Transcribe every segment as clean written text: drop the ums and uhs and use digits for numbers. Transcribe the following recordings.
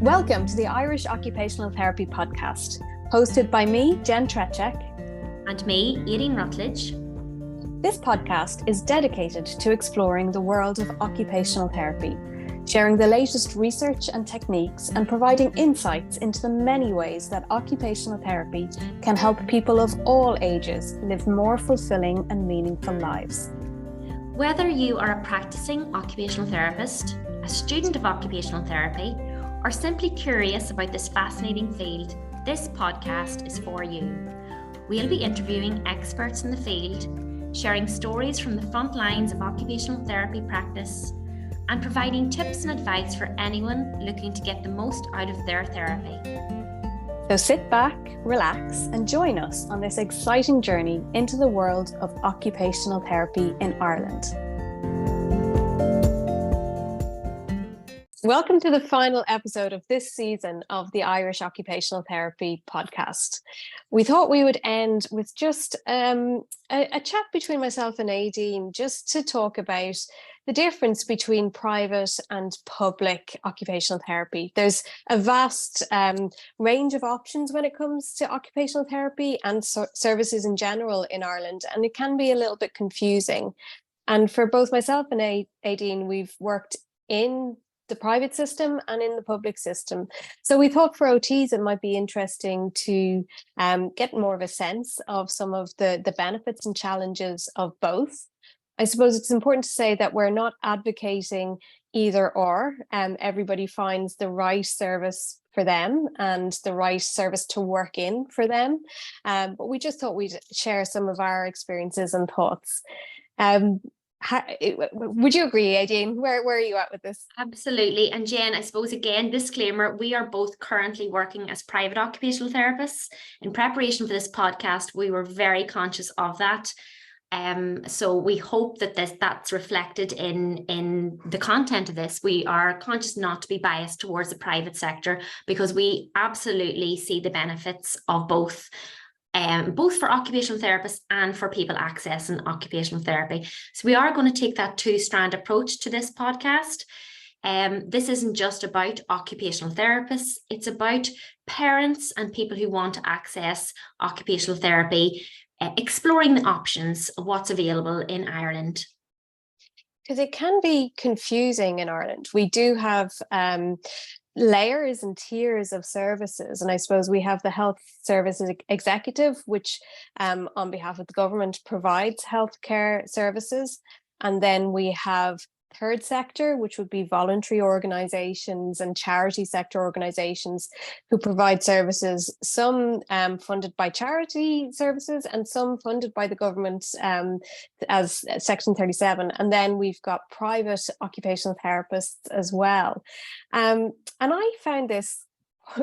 Welcome to the Irish Occupational Therapy podcast, hosted by me, Jen Trechek. And me, Aideen Rutledge. This podcast is dedicated to exploring the world of occupational therapy, sharing the latest research and techniques and providing insights into the many ways that occupational therapy can help people of all ages live more fulfilling and meaningful lives. Whether you are a practicing occupational therapist, a student of occupational therapy, or simply curious about this fascinating field, this podcast is for you. We'll be interviewing experts in the field, sharing stories from the front lines of occupational therapy practice, and providing tips and advice for anyone looking to get the most out of their therapy. So sit back, relax, and join us on this exciting journey into the world of occupational therapy in Ireland. Welcome to the final episode of this season of the Irish Occupational Therapy podcast. We thought we would end with just a chat between myself and Aideen, just to talk about the difference between private and public occupational therapy. There's a vast range of options when it comes to occupational therapy and services in general in Ireland, and it can be a little bit confusing. And for both myself and Aideen, we've worked in the private system and in the public system. So we thought for OTs it might be interesting to get more of a sense of some of the benefits and challenges of both. I suppose it's important to say that we're not advocating either or. Everybody finds the right service for them and the right service to work in for them. But we just thought we'd share some of our experiences and thoughts. Would you agree, Aideen? Where are you at with this? Absolutely. And Jen, I suppose again, disclaimer, we are both currently working as private occupational therapists. In preparation for this podcast, we were very conscious of that. So we hope that that's reflected in the content of this. We are conscious not to be biased towards the private sector because we absolutely see the benefits of both for occupational therapists and for people accessing occupational therapy. So we are going to take that two-strand approach to this podcast. This isn't just about occupational therapists, it's about parents and people who want to access occupational therapy, exploring the options of what's available in Ireland. Because it can be confusing in Ireland. We do have layers and tiers of services, and I suppose we have the health services executive, which on behalf of the government provides healthcare services, and then we have third sector, which would be voluntary organisations and charity sector organisations who provide services, some funded by charity services and some funded by the government as Section 37. And then we've got private occupational therapists as well. And I found this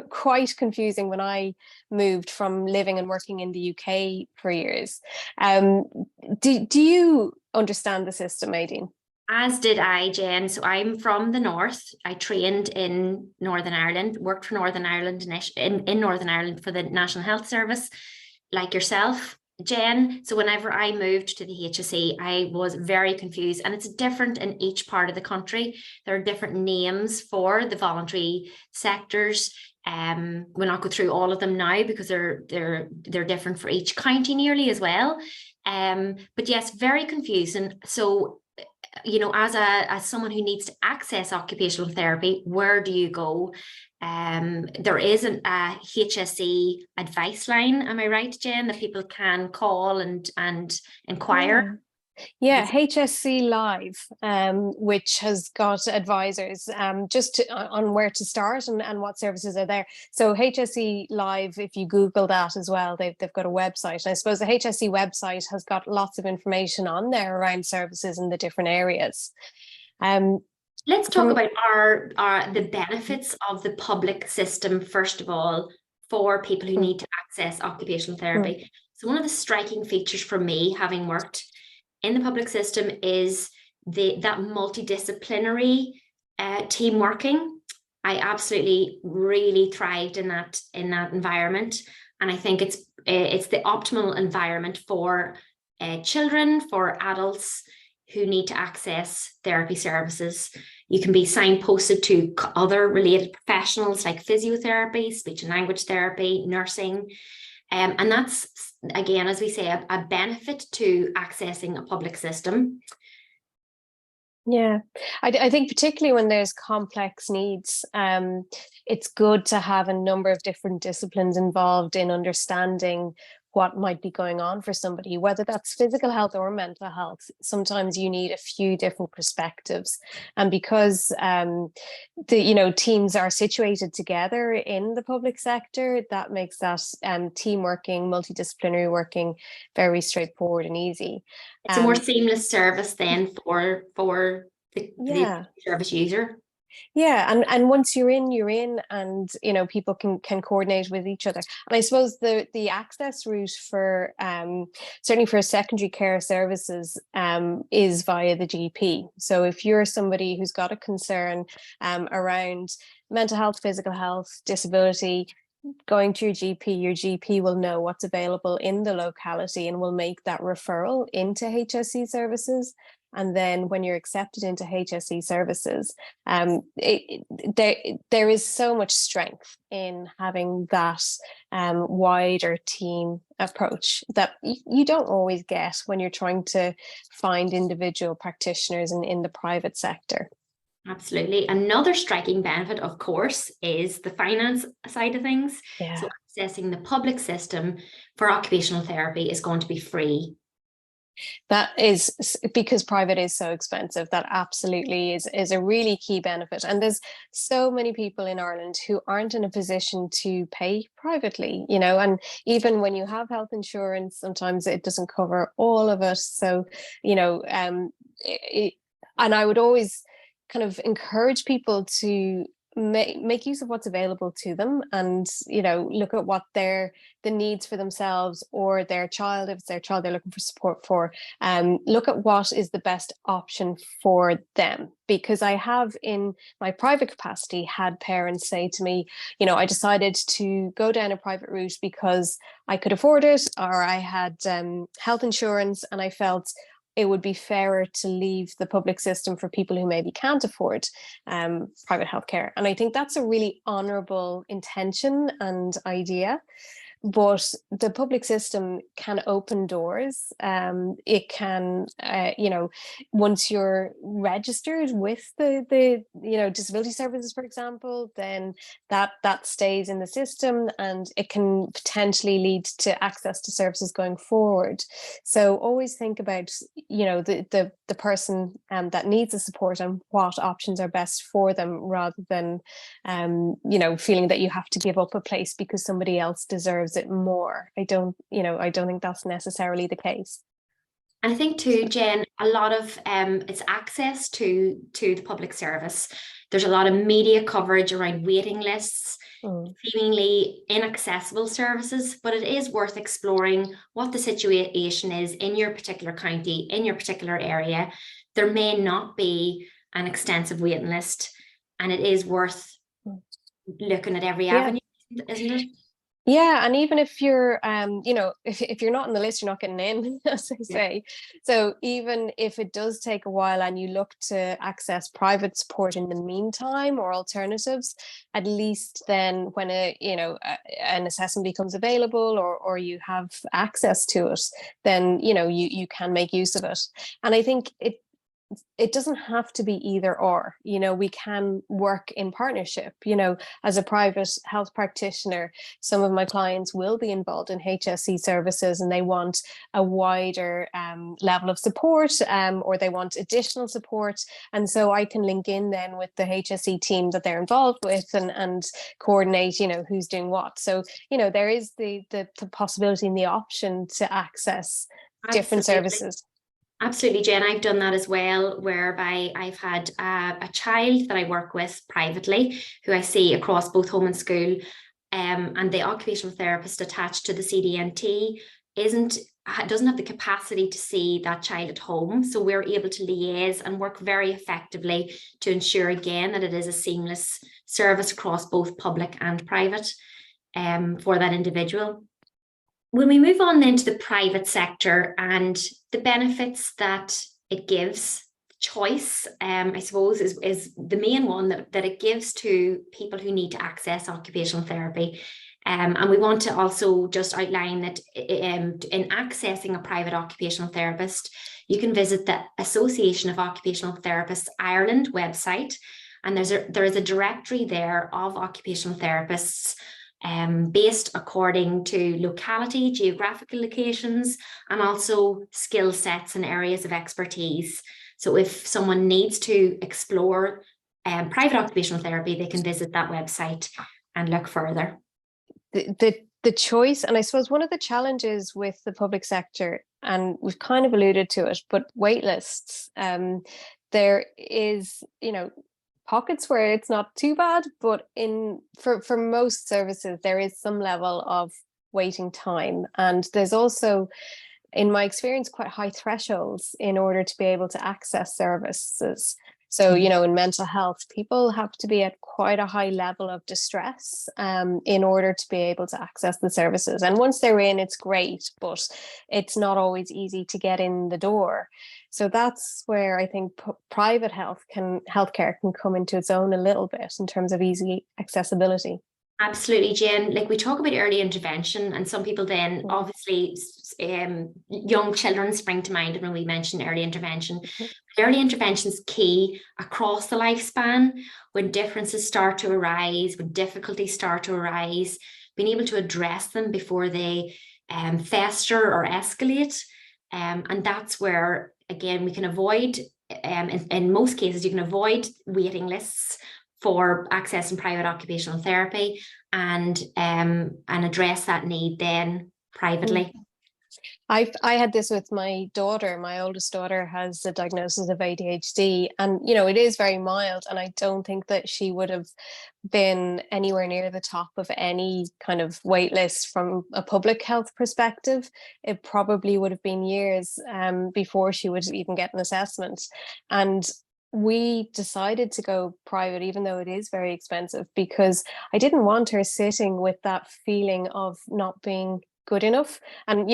quite confusing when I moved from living and working in the UK for years. Do you understand the system, Aideen? As did I, Jen. So I'm from the north. I trained in Northern Ireland, worked for Northern Ireland in Northern Ireland for the National Health Service, like yourself, Jen. So whenever I moved to the HSE, I was very confused, and it's different in each part of the country. There are different names for the voluntary sectors. We'll not go through all of them now because they're different for each county nearly as well. But yes, very confusing. So as someone who needs to access occupational therapy, where do you go? There isn't a HSE advice line, am I right, Jen, that people can call and inquire? Yeah, HSE Live, which has got advisors on where to start and what services are there. So HSE Live, if you Google that as well, they've got a website. And I suppose the HSE website has got lots of information on there around services in the different areas. Let's talk about the benefits of the public system, first of all, for people who need to access occupational therapy. So one of the striking features for me, having worked in the public system, is that multidisciplinary team working. I absolutely really thrived in that environment, and I think it's the optimal environment for children, for adults who need to access therapy services. You can be signposted to other related professionals like physiotherapy, speech and language therapy, nursing. And that's, again, as we say, a benefit to accessing a public system. Yeah, I think particularly when there's complex needs, it's good to have a number of different disciplines involved in understanding what might be going on for somebody, whether that's physical health or mental health. Sometimes you need a few different perspectives, and because teams are situated together in the public sector, that makes that team working, multidisciplinary working very straightforward and easy. It's a more seamless service then for the service user. Yeah, and once you're in, and people can coordinate with each other. And I suppose the access route for certainly for secondary care services is via the GP. So if you're somebody who's got a concern around mental health, physical health, disability, going to your GP will know what's available in the locality and will make that referral into HSE services. And then when you're accepted into HSE services, there is so much strength in having that wider team approach that you don't always get when you're trying to find individual practitioners in the private sector. Absolutely. Another striking benefit, of course, is the finance side of things. Yeah. So accessing the public system for occupational therapy is going to be free. That is because private is so expensive. That absolutely is a really key benefit. And there's so many people in Ireland who aren't in a position to pay privately, and even when you have health insurance, sometimes it doesn't cover all of it. So, and I would always kind of encourage people to make use of what's available to them, and look at what the needs for themselves or their child, if it's their child they're looking for support for, look at what is the best option for them. Because I have, in my private capacity, had parents say to me, I decided to go down a private route because I could afford it, or I had health insurance, and I felt it would be fairer to leave the public system for people who maybe can't afford private healthcare. And I think that's a really honourable intention and idea. But the public system can open doors. It can, once you're registered with the disability services, for example, then that stays in the system, and it can potentially lead to access to services going forward. So always think about, the person that needs the support and what options are best for them, rather than, feeling that you have to give up a place because somebody else deserves it more. I don't think that's necessarily the case. And I think too, Jen, a lot of it's access to the public service. There's a lot of media coverage around waiting lists, seemingly inaccessible services, but it is worth exploring what the situation is in your particular county, in your particular area. There may not be an extensive waiting list, and it is worth looking at every avenue, isn't it? Yeah, and even if you're, if you're not on the list, you're not getting in, as I say. So even if it does take a while and you look to access private support in the meantime or alternatives, at least then when an assessment becomes available, or you have access to it, then you can make use of it. And I think it doesn't have to be either or. We can work in partnership. As a private health practitioner, some of my clients will be involved in HSE services, and they want a wider level of support, or they want additional support. And so I can link in then with the HSE team that they're involved with, and coordinate, who's doing what. So, there is the possibility and the option to access different services. Absolutely, Jen. I've done that as well, whereby I've had a child that I work with privately, who I see across both home and school, and the occupational therapist attached to the CDNT doesn't have the capacity to see that child at home. So we're able to liaise and work very effectively to ensure, again, that it is a seamless service across both public and private for that individual. When we move on then to the private sector and the benefits that it gives choice, I suppose, is the main one that it gives to people who need to access occupational therapy. And we want to also just outline that in accessing a private occupational therapist, you can visit the Association of Occupational Therapists Ireland website, and there is a directory there of occupational therapists based according to locality, geographical locations, and also skill sets and areas of expertise. So if someone needs to explore private occupational therapy, they can visit that website and look further. The choice, and I suppose one of the challenges with the public sector, and we've kind of alluded to it, but wait lists. There is, pockets where it's not too bad, but for most services, there is some level of waiting time. And there's also, in my experience, quite high thresholds in order to be able to access services. So, in mental health, people have to be at quite a high level of distress in order to be able to access the services. And once they're in, it's great, but it's not always easy to get in the door. So that's where I think private healthcare can come into its own a little bit in terms of easy accessibility. Absolutely, Jen. Like, we talk about early intervention, and some people then obviously young children spring to mind when we mention early intervention. Early intervention is key across the lifespan. When differences start to arise, when difficulties start to arise, being able to address them before they fester or escalate. And that's where, again, we can avoid, in most cases, you can avoid waiting lists for accessing private occupational therapy and address that need then privately. I had this with my daughter. My oldest daughter has a diagnosis of ADHD, and it is very mild, and I don't think that she would have been anywhere near the top of any kind of wait list from a public health perspective. It probably would have been years before she would even get an assessment. And we decided to go private, even though it is very expensive, because I didn't want her sitting with that feeling of not being good enough. And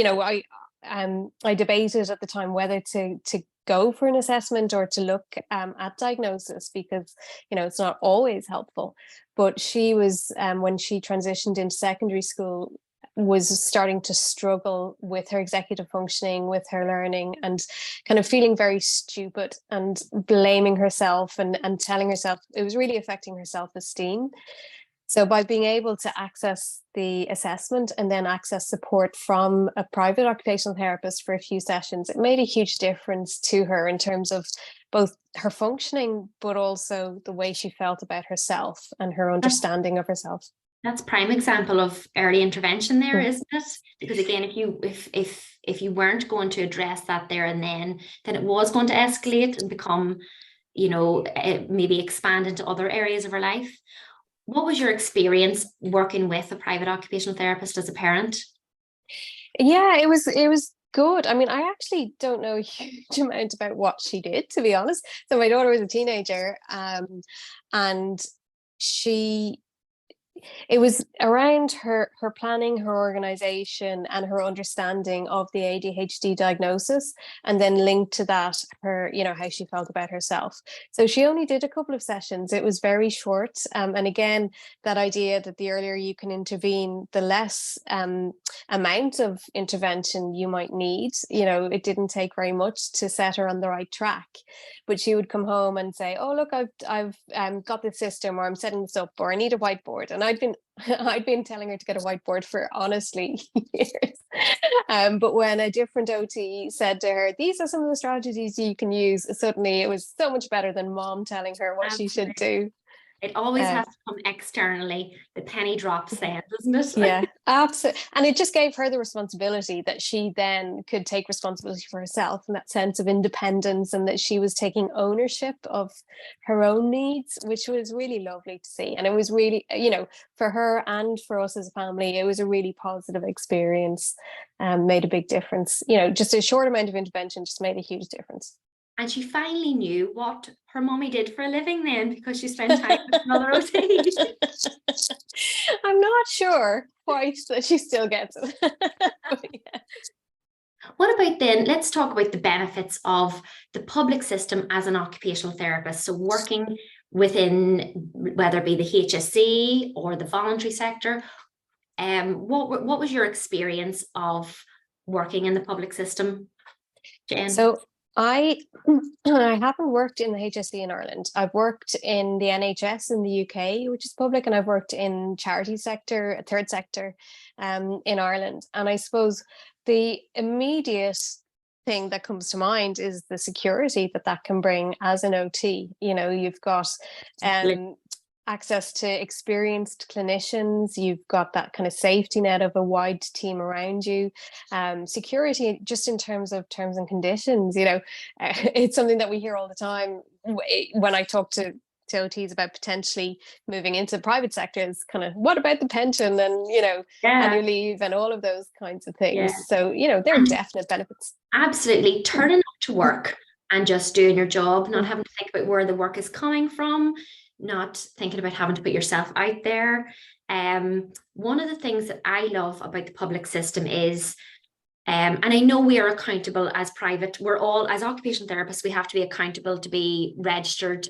I debated at the time whether to go for an assessment or to look at diagnosis, because it's not always helpful. But she was when she transitioned into secondary school, was starting to struggle with her executive functioning, with her learning, and kind of feeling very stupid and blaming herself and telling herself it was really affecting her self-esteem. So by being able to access the assessment and then access support from a private occupational therapist for a few sessions, it made a huge difference to her in terms of both her functioning, but also the way she felt about herself and her understanding of herself. That's prime example of early intervention there, isn't it? Because again, if you weren't going to address that there and then it was going to escalate and become, maybe expand into other areas of her life. What was your experience working with a private occupational therapist as a parent? Yeah, it was good. I mean, I actually don't know a huge amount about what she did, to be honest. So my daughter was a teenager, and it was around her planning, her organization, and her understanding of the ADHD diagnosis, and then linked to that her, how she felt about herself. So she only did a couple of sessions. It was very short, and again, that idea that the earlier you can intervene, the less amount of intervention you might need. It didn't take very much to set her on the right track. But she would come home and say, "Oh, look, I've got this system, or I'm setting this up, or I need a whiteboard." And I'd been telling her to get a whiteboard for honestly years. But when a different OT said to her, "These are some of the strategies you can use," suddenly it was so much better than mom telling her what she should do. It always has to come externally. The penny drops then, doesn't it? Yeah, absolutely. And it just gave her the responsibility that she then could take responsibility for herself, and that sense of independence, and that she was taking ownership of her own needs, which was really lovely to see. And it was really, for her and for us as a family, it was a really positive experience, made a big difference. Just a short amount of intervention just made a huge difference. And she finally knew what her mommy did for a living then, because she spent time with another OT. I'm not sure quite that she still gets it. But yeah. What about then, let's talk about the benefits of the public system as an occupational therapist. So working within, whether it be the HSE or the voluntary sector, what was your experience of working in the public system, Jen? So I I haven't worked in the HSE in Ireland. I've worked in the NHS in the UK, which is public, and I've worked in charity sector, a third sector, in Ireland. And I suppose the immediate thing that comes to mind is the security that that can bring as an OT. You know, you've got access to experienced clinicians, you've got that kind of safety net of a wide team around you, security just in terms of terms and conditions, you know, it's something that we hear all the time when I talk to OTs about potentially moving into the private sector. Is kind of, what about the pension and, you know, annual leave and all of those kinds of things. So, you know, there are definite benefits. Absolutely. Turning up to work and just doing your job, not having to think about where the work is coming from, not thinking about having to put yourself out there. One of the things that I love about the public system is, and I know we are accountable as private, we're all, as occupational therapists, we have to be accountable to be registered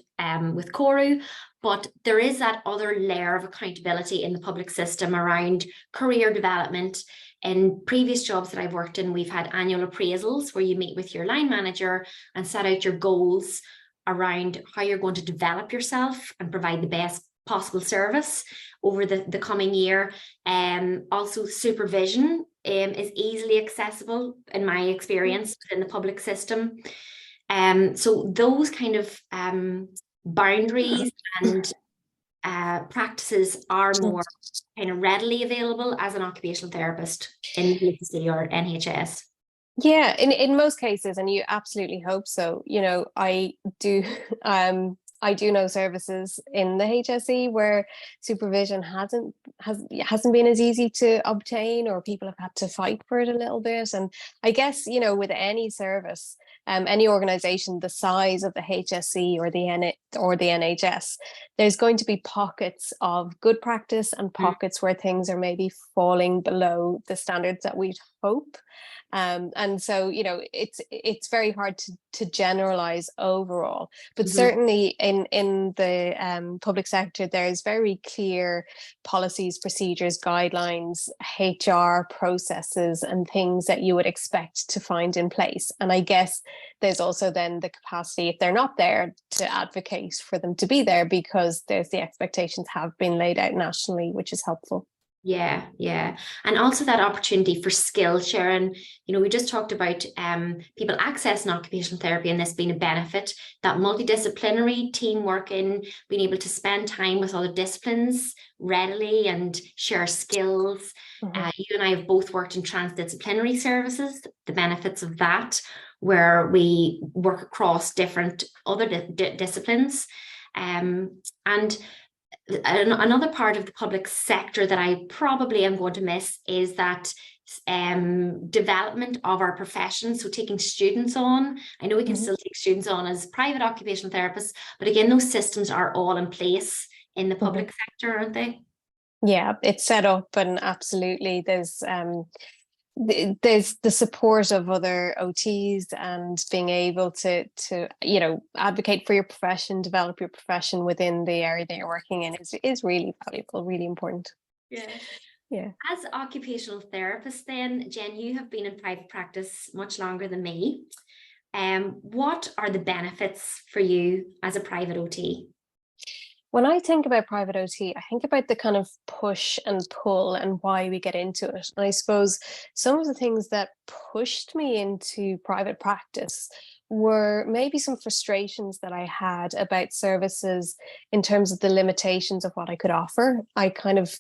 with CORU, but there is that other layer of accountability in the public system around career development. In previous jobs that I've worked in, we've had annual appraisals where you meet with your line manager and set out your goals around how you're going to develop yourself and provide the best possible service over the coming year. Also, supervision is easily accessible in my experience within the public system. So those kind of boundaries and practices are more kind of readily available as an occupational therapist in HSE or NHS. Yeah, in most cases, and you absolutely hope so. You know, I do know services in the HSE where supervision hasn't been as easy to obtain, or people have had to fight for it a little bit. And I guess, you know, with any service, any organization the size of the HSE or the NHS, there's going to be pockets of good practice and pockets where things are maybe falling below the standards that we'd hope. And so, you know, it's very hard to generalize overall, but certainly in the public sector, there's very clear policies, procedures, guidelines, HR processes, and things that you would expect to find in place. And I guess there's also then the capacity, if they're not there, to advocate for them to be there, because there's the expectations have been laid out nationally, which is helpful. Yeah. And also that opportunity for skill sharing. You know, we just talked about people accessing occupational therapy and this being a benefit, that multidisciplinary team working, being able to spend time with other disciplines readily and share skills. You and I have both worked in transdisciplinary services, the benefits of that, where we work across different other disciplines. And another part of the public sector that I probably am going to miss is that development of our profession. So taking students on, I know we can still take students on as private occupational therapists, but again, those systems are all in place in the public sector, aren't they? Yeah, it's set up, and absolutely there's the support of other OTs and being able to you know, advocate for your profession, develop your profession within the area that you're working in is really valuable, really important. Yeah. As occupational therapist then, Jen, you have been in private practice much longer than me. What are the benefits for you as a private OT? When I think about private OT, I think about the kind of push and pull and why we get into it. And I suppose some of the things that pushed me into private practice were maybe some frustrations that I had about services in terms of the limitations of what I could offer. I kind of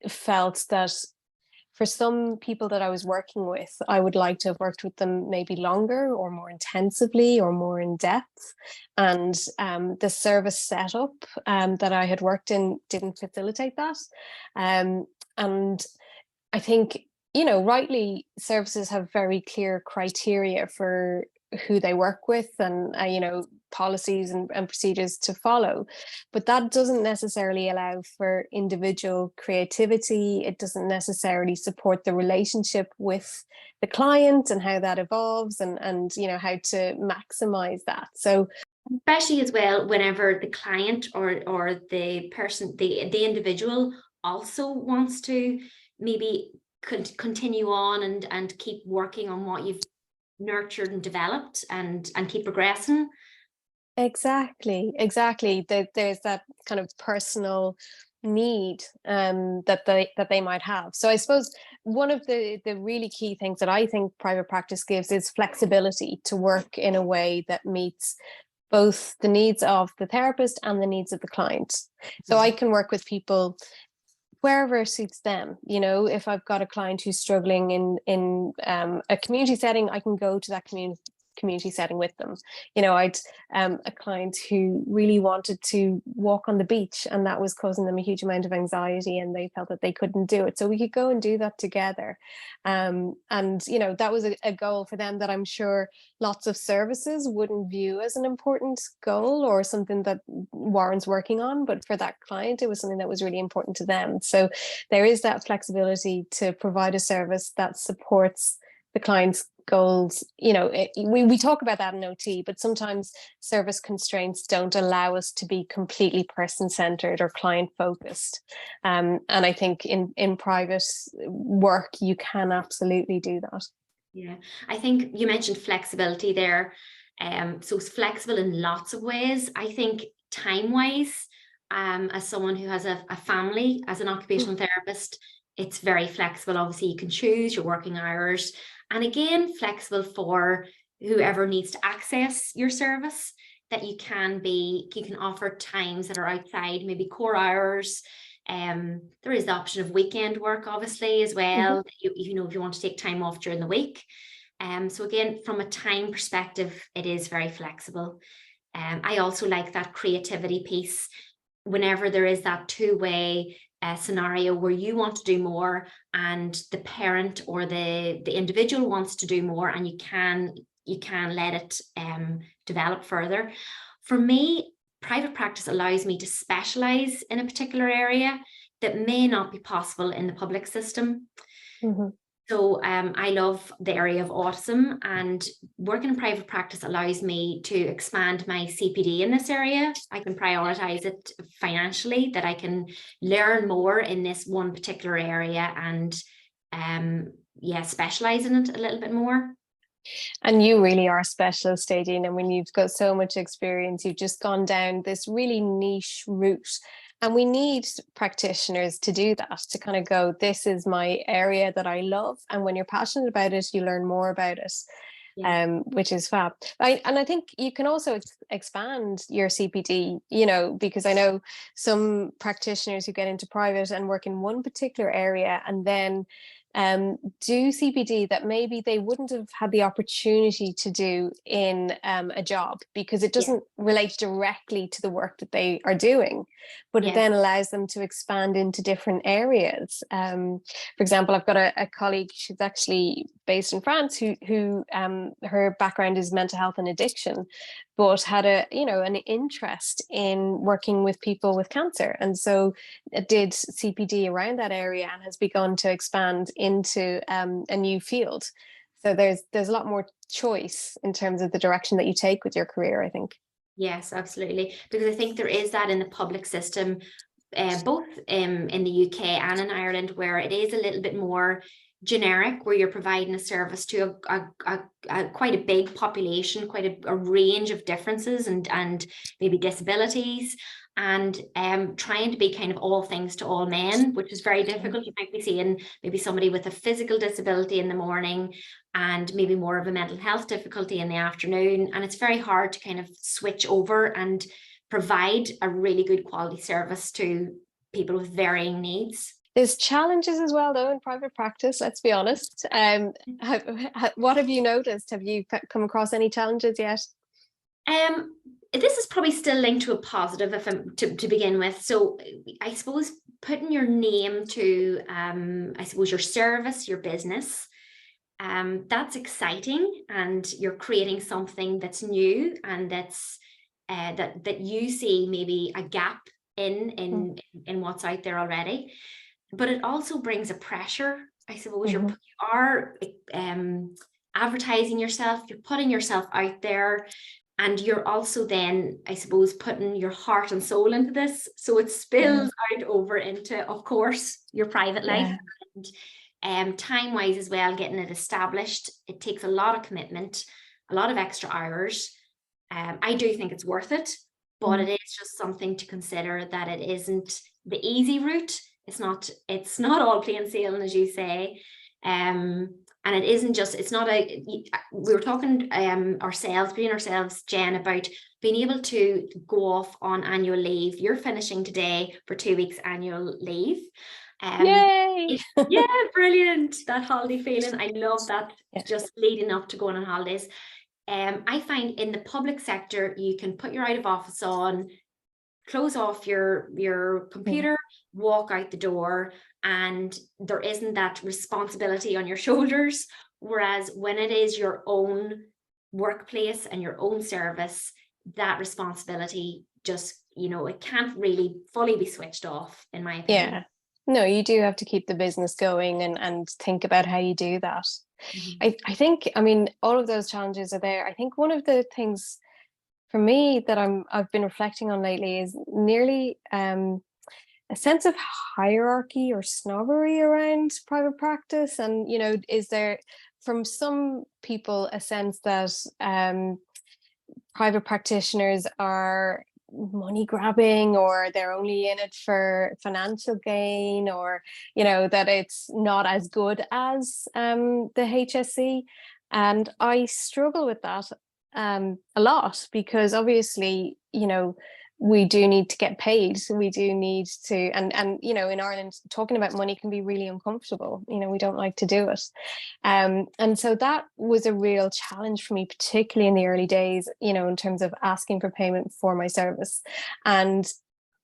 felt that for some people that I was working with, I would like to have worked with them maybe longer or more intensively or more in depth. And the service setup that I had worked in didn't facilitate that. And I think, you know, rightly, services have very clear criteria for who they work with and you know, policies and procedures to follow, but that doesn't necessarily allow for individual creativity. It doesn't necessarily support the relationship with the client and how that evolves, and you know, how to maximize that. So especially as well whenever the client or the person, the individual also wants to maybe continue on and keep working on what you've nurtured and developed and keep progressing. exactly, there's that kind of personal need that they might have. So I suppose one of the really key things that I think private practice gives is flexibility to work in a way that meets both the needs of the therapist and the needs of the client. So I can work with people wherever suits them. You know, if I've got a client who's struggling in a community setting, I can go to that community setting with them. You know, I'd a client who really wanted to walk on the beach, and that was causing them a huge amount of anxiety, and they felt that they couldn't do it, so we could go and do that together. And you know, that was a goal for them that I'm sure lots of services wouldn't view as an important goal or something that warrants working on, but for that client it was something that was really important to them. So there is that flexibility to provide a service that supports the client's goals. You know, we talk about that in OT, but sometimes service constraints don't allow us to be completely person-centered or client-focused. And I think in private work, you can absolutely do that. Yeah, I think you mentioned flexibility there. So it's flexible in lots of ways. I think time-wise, as someone who has a family, as an occupational therapist, it's very flexible. Obviously, you can choose your working hours. And again, flexible for whoever needs to access your service, that you can offer times that are outside, maybe core hours. There is the option of weekend work, obviously, as well. You know, if you want to take time off during the week. So again, from a time perspective, it is very flexible. I also like that creativity piece. Whenever there is that two-way scenario where you want to do more and the parent or the individual wants to do more, and you can let it develop further. For me, private practice allows me to specialize in a particular area that may not be possible in the public system. So I love the area of autism, and working in private practice allows me to expand my CPD in this area. I can prioritize it financially, that I can learn more in this one particular area and specialize in it a little bit more. And you really are a specialist, Aideen. And when you've got so much experience, you've just gone down this really niche route. And we need practitioners to do that, to kind of go, this is my area that I love. And when you're passionate about it, you learn more about it, which is fab. And I think you can also expand your CPD, you know, because I know some practitioners who get into private and work in one particular area and then do CPD that maybe they wouldn't have had the opportunity to do in a job, because it doesn't relate directly to the work that they are doing, but it then allows them to expand into different areas. For example, I've got a colleague, she's actually based in France, who her background is mental health and addiction, but had an interest in working with people with cancer, and so did CPD around that area and has begun to expand into a new field. So there's a lot more choice in terms of the direction that you take with your career, I think. Yes, absolutely. Because I think there is that in the public system, both in the UK and in Ireland, where it is a little bit more generic, where you're providing a service to a quite a big population, quite a range of differences and maybe disabilities, and trying to be kind of all things to all men, which is very difficult. You might be seeing maybe somebody with a physical disability in the morning and maybe more of a mental health difficulty in the afternoon, and it's very hard to kind of switch over and provide a really good quality service to people with varying needs. There's challenges as well, though, in private practice, let's be honest. What have you noticed? Have you come across any challenges yet? This is probably still linked to a positive, if I'm to begin with. So I suppose putting your name to, I suppose, your service, your business, that's exciting, and you're creating something that's new, and that's that you see maybe a gap in what's out there already. But it also brings a pressure, I suppose. You are advertising yourself, you're putting yourself out there, and you're also then, I suppose, putting your heart and soul into this. So it spills out over into, of course, your private life. And time-wise as well, getting it established, it takes a lot of commitment, a lot of extra hours. I do think it's worth it, but it is just something to consider, that it isn't the easy route. It's not all plain sailing, as you say. And it isn't just, it's not we were talking being ourselves, Jen, about being able to go off on annual leave. You're finishing today for 2 weeks annual leave. Yay! Yeah, brilliant. That holiday feeling. I love that, just leading up to going on holidays. I find in the public sector, you can put your out of office on, close off your computer, walk out the door, and there isn't that responsibility on your shoulders. Whereas when it is your own workplace and your own service, that responsibility just, it can't really fully be switched off, in my opinion. Yeah. No, you do have to keep the business going and think about how you do that. I think, I mean, all of those challenges are there. I think one of the things for me that I've been reflecting on lately is nearly a sense of hierarchy or snobbery around private practice. And, is there, from some people, a sense that private practitioners are money grabbing, or they're only in it for financial gain, or that it's not as good as the HSE. And I struggle with that a lot, because obviously we do need to get paid, so we do need to, and in Ireland, talking about money can be really uncomfortable. We don't like to do it, and so that was a real challenge for me, particularly in the early days, in terms of asking for payment for my service. And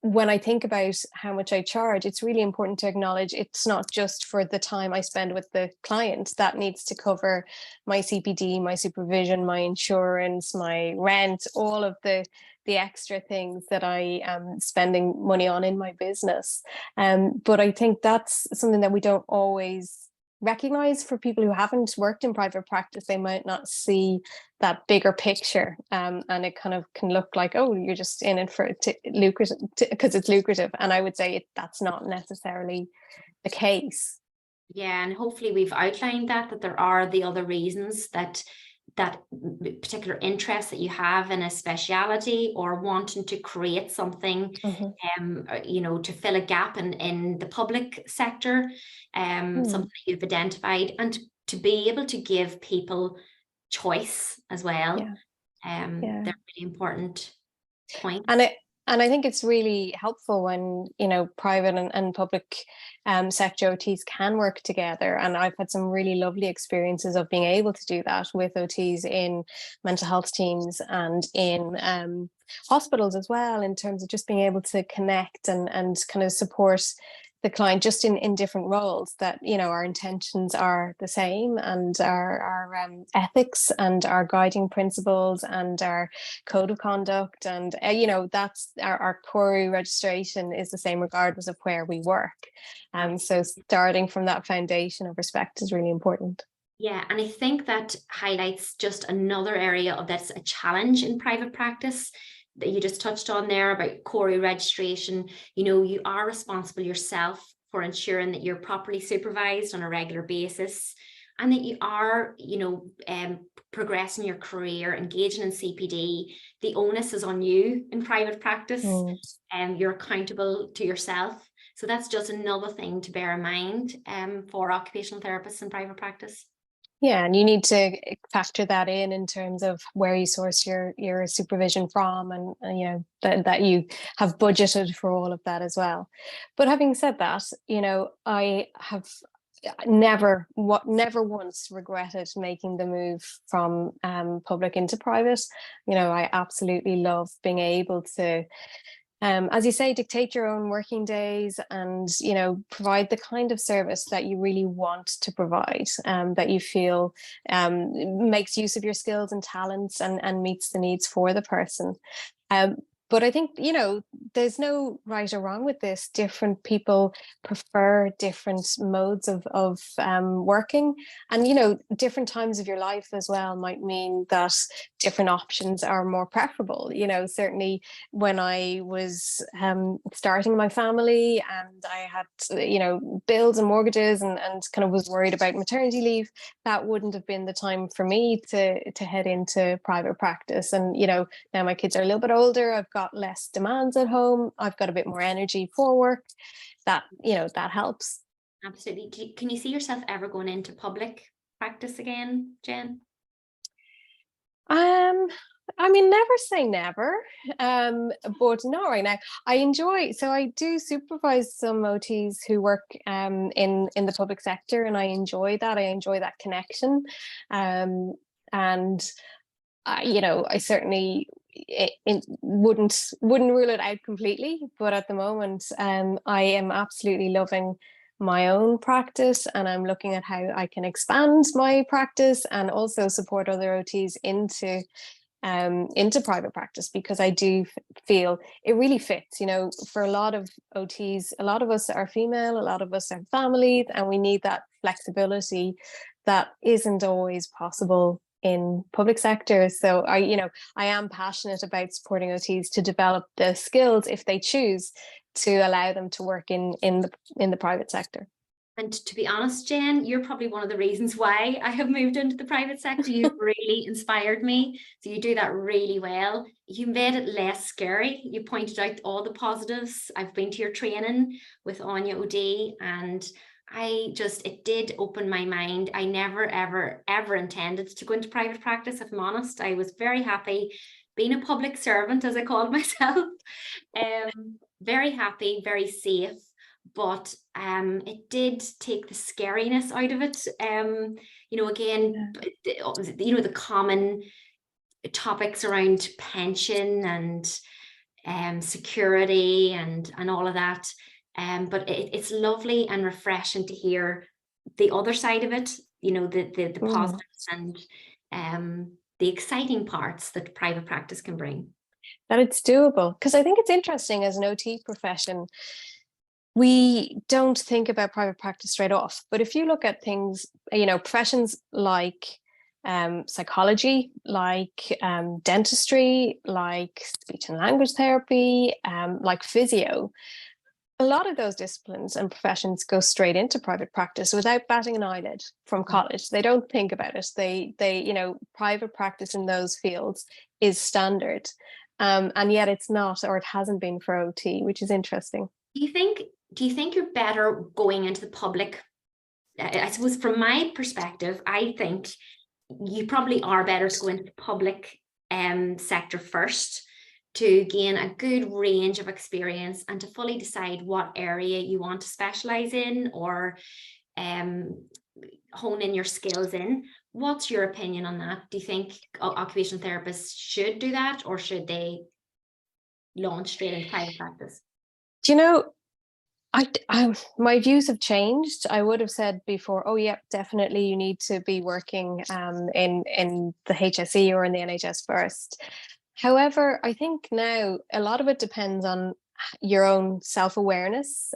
when I think about how much I charge, it's really important to acknowledge it's not just for the time I spend with the client. That needs to cover my CPD, my supervision, my insurance, my rent, all of the extra things that I am spending money on in my business. But I think that's something that we don't always recognize. For people who haven't worked in private practice, they might not see that bigger picture, and it kind of can look like, oh, you're just in it for lucrative, because it's lucrative. And I would say that's not necessarily the case. Yeah, and hopefully we've outlined that there are the other reasons, that particular interest that you have in a speciality, or wanting to create something, to fill a gap in the public sector, something that you've identified, and to be able to give people choice as well. They're really important points. And I think it's really helpful when, private and public sector OTs can work together. And I've had some really lovely experiences of being able to do that with OTs in mental health teams and in hospitals as well, in terms of just being able to connect and kind of support the client just in different roles, that our intentions are the same, and our ethics and our guiding principles and our code of conduct, and that's our CORI registration is the same regardless of where we work. So starting from that foundation of respect is really important. Yeah, and I think that highlights just another area that's a challenge in private practice that you just touched on there about CORI registration. You are responsible yourself for ensuring that you're properly supervised on a regular basis, and that you are, progressing your career, engaging in CPD. The onus is on you in private practice, and you're accountable to yourself. So that's just another thing to bear in mind for occupational therapists in private practice. Yeah, and you need to factor that in terms of where you source your supervision from, and that you have budgeted for all of that as well. But having said that, I have never once regretted making the move from public into private. I absolutely love being able to as you say, dictate your own working days and, you know, provide the kind of service that you really want to provide, that you feel makes use of your skills and talents and meets the needs for the person. Um, but I think, you know, there's no right or wrong with this. Different people prefer different modes of working. And, you know, different times of your life as well might mean that different options are more preferable. You know, certainly when I was starting my family and I had, you know, bills and mortgages and kind of was worried about maternity leave, that wouldn't have been the time for me to head into private practice. And, you know, now my kids are a little bit older, I've got less demands at home, I've got a bit more energy for work. That, you know, that helps. Absolutely. Can you see yourself ever going into public practice again, Jen? I mean, never say never, but not right now. I do supervise some OTs who work in the public sector, and I enjoy that. I enjoy that connection, and you know, I certainly wouldn't rule it out completely, but at the moment, I am absolutely loving my own practice, and I'm looking at how I can expand my practice and also support other OTs into private practice, because I do feel it really fits. You know, for a lot of OTs, a lot of us are female, a lot of us are families, and we need that flexibility that isn't always possible in public sector. So you know, I am passionate about supporting OTs to develop the skills if they choose to allow them to work in the private sector. And to be honest, Jen, you're probably one of the reasons why I have moved into the private sector. You've really inspired me. So you do that really well. You made it less scary. You pointed out all the positives. I've been to your training with Anya O'D, and it did open my mind. I never, ever, ever intended to go into private practice, if I'm honest. I was very happy being a public servant, as I called myself. Very happy, very safe. But it did take the scariness out of it. You know, again, you know, the common topics around pension and security and all of that. But it's lovely and refreshing to hear the other side of it, you know, the positives and the exciting parts that private practice can bring. That it's doable. Because I think it's interesting, as an OT profession, we don't think about private practice straight off. But if you look at things, you know, professions like psychology, like dentistry, like speech and language therapy, like physio, a lot of those disciplines and professions go straight into private practice without batting an eyelid from college. They don't think about it. They, you know, private practice in those fields is standard. And yet it's not, or it hasn't been for OT, which is interesting. Do you think you're better going into the public? I suppose from my perspective, I think you probably are better to go into the public sector first, to gain a good range of experience and to fully decide what area you want to specialize in or hone in your skills in. What's your opinion on that? Do you think occupational therapists should do that, or should they launch straight into private practice? Do you know, my views have changed. I would have said before, oh yeah, definitely you need to be working in the HSE or in the NHS first. However, I think now a lot of it depends on your own self-awareness,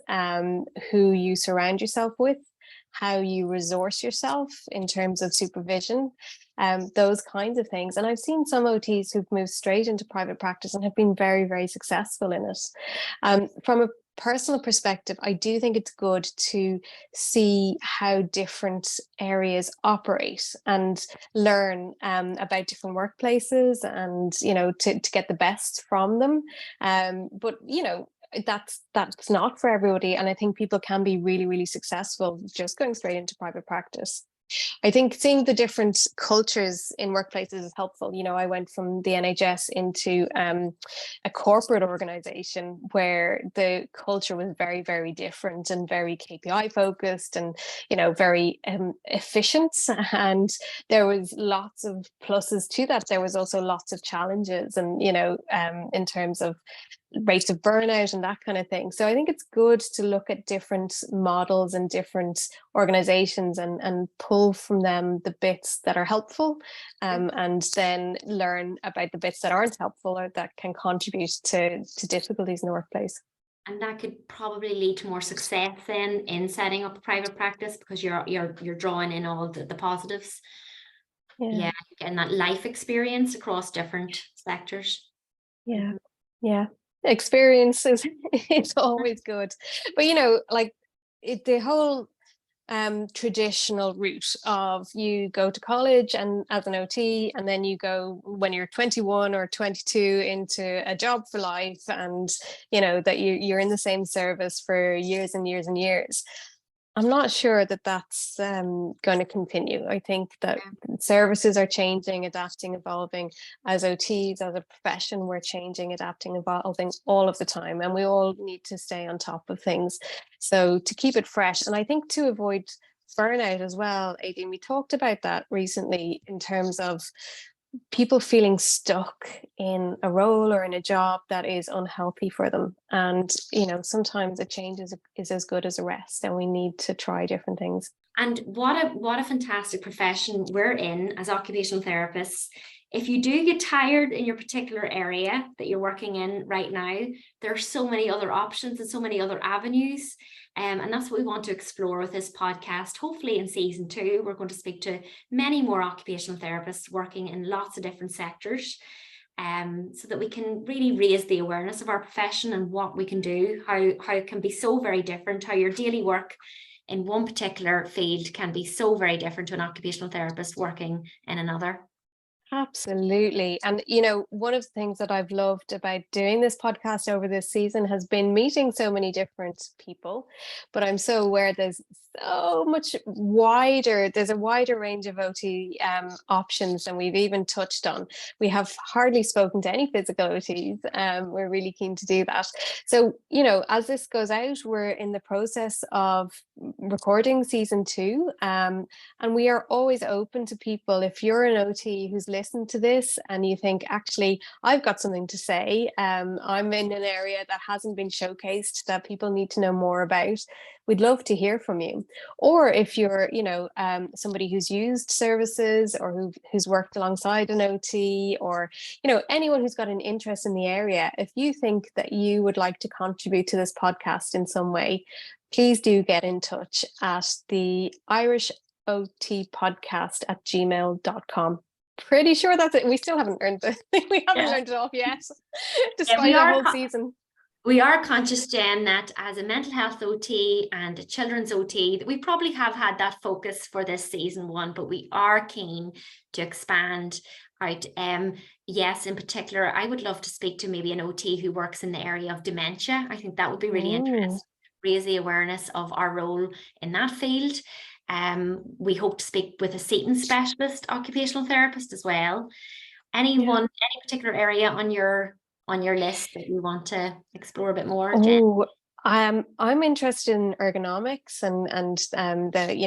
who you surround yourself with, how you resource yourself in terms of supervision, those kinds of things. And I've seen some OTs who've moved straight into private practice and have been very, very successful in it. From a personal perspective, I do think it's good to see how different areas operate and learn about different workplaces, and, you know, to get the best from them. But, you know, that's not for everybody. And I think people can be really, really successful just going straight into private practice. I think seeing the different cultures in workplaces is helpful. You know, I went from the NHS into a corporate organization where the culture was very, very different and very KPI focused and, you know, very efficient. And there was lots of pluses to that. There was also lots of challenges, and, you know, in terms of rates of burnout and that kind of thing. So I think it's good to look at different models and different organizations and pull from them the bits that are helpful, and then learn about the bits that aren't helpful or that can contribute to difficulties in the workplace. And that could probably lead to more success then in setting up a private practice, because you're drawing in all the positives. Yeah, getting that life experience across different sectors. Yeah. Experience is it's always good. But like the whole traditional route of you go to college and as an OT, and then you go when you're 21 or 22 into a job for life, and that you're in the same service for years and years and years. I'm not sure that that's going to continue. I think that services are changing, adapting, evolving. As OTs, as a profession, we're changing, adapting, evolving all of the time, and we all need to stay on top of things. So to keep it fresh, and I think to avoid burnout as well, Aideen, we talked about that recently in terms of people feeling stuck in a role or in a job that is unhealthy for them. And, sometimes a change is as good as a rest, and we need to try different things. And what a fantastic profession we're in as occupational therapists. If you do get tired in your particular area that you're working in right now, there are so many other options and so many other avenues. And that's what we want to explore with this podcast. Hopefully in season 2, we're going to speak to many more occupational therapists working in lots of different sectors, so that we can really raise the awareness of our profession and what we can do, how it can be so very different, how your daily work in one particular field can be so very different to an occupational therapist working in another. Absolutely. And, one of the things that I've loved about doing this podcast over this season has been meeting so many different people, but I'm so aware there's there's a wider range of OT options than we've even touched on. We have hardly spoken to any physical OTs. We're really keen to do that. So, as this goes out, we're in the process of recording season 2, and we are always open to people. If you're an OT who's listened to this and you think, actually, I've got something to say, I'm in an area that hasn't been showcased that people need to know more about, we'd love to hear from you. Or if you're, somebody who's used services or who's worked alongside an OT, or, anyone who's got an interest in the area, if you think that you would like to contribute to this podcast in some way, please do get in touch at the Irish OT podcast at gmail.com. Pretty sure that's it. We still haven't learned it. We haven't learned it off yet, despite the whole season. We are conscious, Jen, that as a mental health OT and a children's OT, that we probably have had that focus for this season 1, but we are keen to expand out. Yes, in particular, I would love to speak to maybe an OT who works in the area of dementia. I think that would be really interesting. Raise the awareness of our role in that field. We hope to speak with a seating specialist occupational therapist as well. Any particular area on your list that you want to explore a bit more, Jen? I'm interested in ergonomics and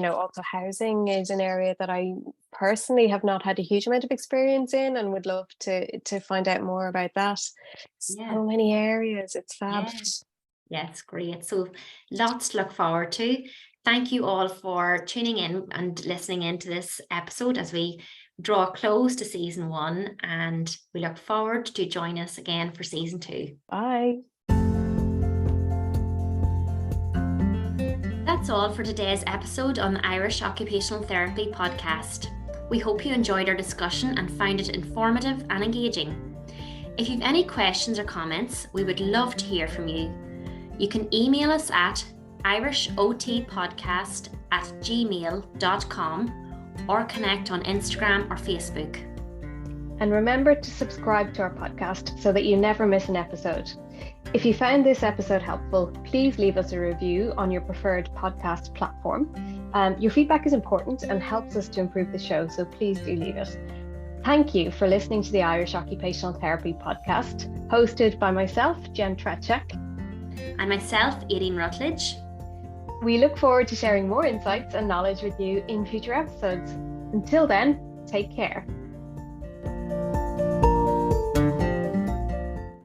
also housing is an area that I personally have not had a huge amount of experience in, and would love to find out more about that. So many areas, it's fab. Yeah, it's great. So lots to look forward to. Thank you all for tuning in and listening into this episode as we draw close to season 1, and we look forward to join us again for season 2. Bye. That's all for today's episode on the Irish Occupational Therapy podcast. We hope you enjoyed our discussion and found it informative and engaging. If you've any questions or comments, we would love to hear from you. You can email us at irishotpodcast@gmail.com or connect on Instagram or Facebook. And remember to subscribe to our podcast so that you never miss an episode. If you found this episode helpful, please leave us a review on your preferred podcast platform. Your feedback is important and helps us to improve the show, so please do leave it. Thank you for listening to the Irish Occupational Therapy podcast, hosted by myself, Jen Trachek. And myself, Aideen Rutledge. We look forward to sharing more insights and knowledge with you in future episodes. Until then, take care.